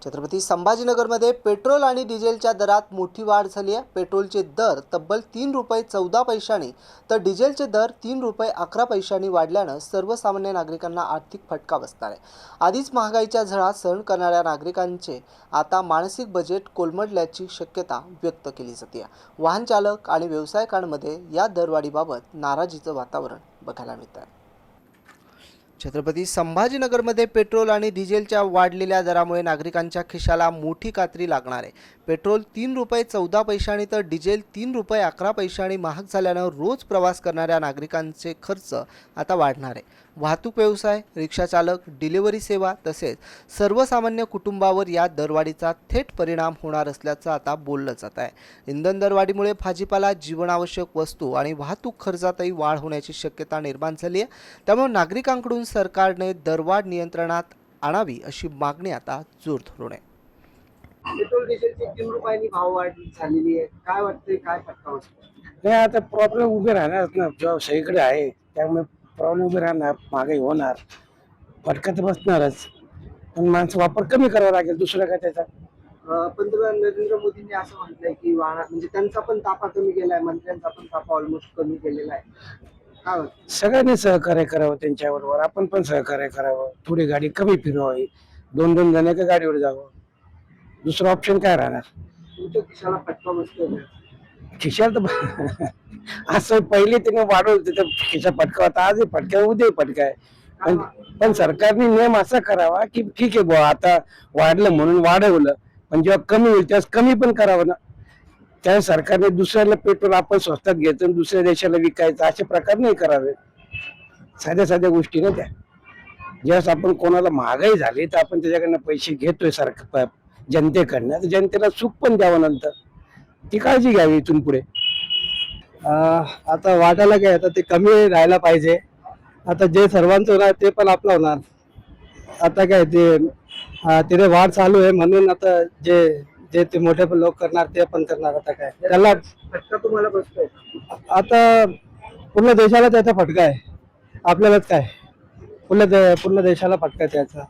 Chhatrapati संभाजीनगरमध्ये petrol आणि डिझेलच्या दरात मोठी वाढ झाली आहे। पेट्रोलचे दर तब्बल 3 रुपये 14 पैशांनी तर डिझेलचे दर 3 रुपये 11 पैशांनी वाढल्यानं सर्वसामान्य नागरिकांना आर्थिक फटका बसणार आहे। आधीच महागाईच्या झळा सहन करणाऱ्या नागरिकांचे आता मानसिक बजेट कोलमडल्याची शक्यता व्यक्त केली जाते। वाहन चालक आणि व्यावसायिकांमध्ये या दरवाढीबाबत नाराजीचं वातावरण बघायला मिळत आहे। छत्रपती संभाजीनगरमध्ये पेट्रोल आणि डिझेलच्या वाढलेल्या दरामुळे नागरिकांच्या खिशाला मोठी कात्री लागणार आहे। पेट्रोल 3 रुपये 14 पैशांनी तर डिझेल 3 रुपये 11 पैशांनी महाग झाल्यानं रोज प्रवास करणाऱ्या नागरिकांचे खर्च आता वाढणार आहे। वाहतूक व्यवसाय, रिक्षा चालक, डिलिव्हरी सेवा तसेच सर्वसामान्य कुटुंबावर या दरवाढीचा थेट परिणाम होणार असल्याचं आता बोललं जात आहे। इंधन दरवाढीमुळे भाजीपाला, जीवनावश्यक वस्तू आणि वाहतूक खर्चातही वाढ होण्याची शक्यता निर्माण झाली आहे। त्यामुळे नागरिकांकडून सरकारने दरवाढ नियंत्रणात आणावी अशी मागणी आता जोर धरून आहे। पेट्रोल डिझेलची 3 रुपयांनी भाववाढ झालेली आहे। काय वाटतंय, काय फटका बसतो? नाही, आता प्रॉब्लेम उभे राहणार ना, जेव्हा सगळीकडे आहे त्यामुळे प्रॉब्लेम उभे राहणार, महागाई होणार, फटका तर बसणारच। पण माणसं वापर कमी करावा लागेल, दुसरं काय त्याचा। पंतप्रधान नरेंद्र मोदींनी असं म्हटलंय की वाहनात म्हणजे त्यांचा पण ताफा कमी केलाय, मंत्र्यांचा पण ताफा ऑलमोस्ट कमी केलेला आहे। काय वाटतं? सगळ्यांनी सहकार्य करावं त्यांच्याबरोबर, आपण पण सहकार्य करावं, थोडी गाडी कमी फिरवावी, 2-2 जण एका गाडीवर जावं, दुसरं ऑप्शन काय राहणार? तुमच्या खिशाला फटका बसतोय का? खिशाला तर असं पहिले त्याने वाढवलं तिथं खिशा फटका होता, आजही फटका, उद्याही फटका आहे। पण पण सरकारने नियम असा करावा की ठीक आहे बुवा, आता वाढलं म्हणून वाढवलं, पण जेव्हा कमी होईल तेव्हा कमी पण करावं ना। त्यावेळेस सरकारने दुसऱ्याला पेट्रोल आपण स्वस्तात घ्यायचं आणि दुसऱ्या देशाला विकायचं, असे प्रकार नाही करावे। साध्या साध्या गोष्टी ना त्या। ज्यावेळेस आपण कोणाला महागाई झाली तर आपण त्याच्याकडनं पैसे घेतोय सरकार जनतेकडनं, तर जनतेला सुख पण द्यावं, नंतर ती काळजी घ्यावी इथून पुढे। आता वाटायला काय, आता ते कमी राहायला पाहिजे। आता जे सर्वांचं होणार ते पण आपलं होणार। आता काय ते तिथे वाढ चालू आहे म्हणून आता जे जे ते मोठे लोक करणार ते पण करणार। आता काय त्याला फटका तुम्हाला बसतोय? आता पूर्ण देशाला त्याचा फटका आहे, आपल्यालाच काय, पूर्ण देशाला फटका आहे त्याचा।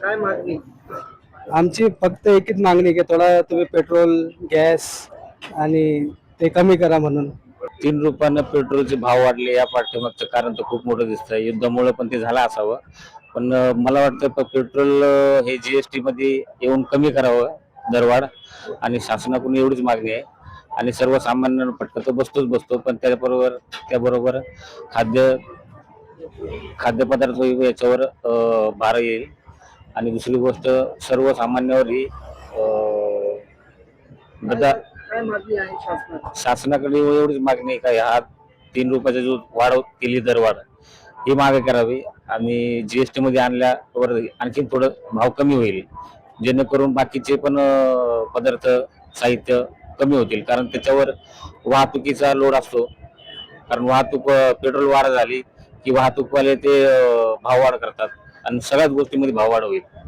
काय मागणी? आमची फक्त एकच मागणी की थोडा तुम्ही पेट्रोल, गॅस आणि ते कमी करा म्हणून। 3 रुपयानं पेट्रोलचे भाव वाढले, या पाठीमागचं कारण तर खूप मोठं दिसतंय। युद्धामुळे पण ते झालं असावं, पण मला वाटतं पेट्रोल हे जीएसटी मध्ये येऊन कमी करावं दरवाढ, आणि शासनाकडून एवढीच मागणी आहे। आणि सर्वसामान्य फटका तर बसतो, पण त्याबरोबर खाद्यपदार्थ याच्यावर भार येईल। आणि दुसरी गोष्ट, सर्वसामान्यावर ही काय मागणी आहे शासनाला? शासनाकडे एवढीच मागणी आहे का हा 3 रुपयाचा जो वाढ केली दरवाढ ही मागे करावी, आणि जीएसटी मध्ये आणल्यावर आणखी थोडं भाव कमी होईल, जेणेकरून बाकीचे पण पदार्थ, साहित्य कमी होतील। कारण त्याच्यावर वाहतुकीचा लोड असतो, कारण पेट्रोल वाढ झाली की वाहतूकवाले ते भाव वाढ करतात आणि सगळ्याच गोष्टींमध्ये भाव वाढ होईल।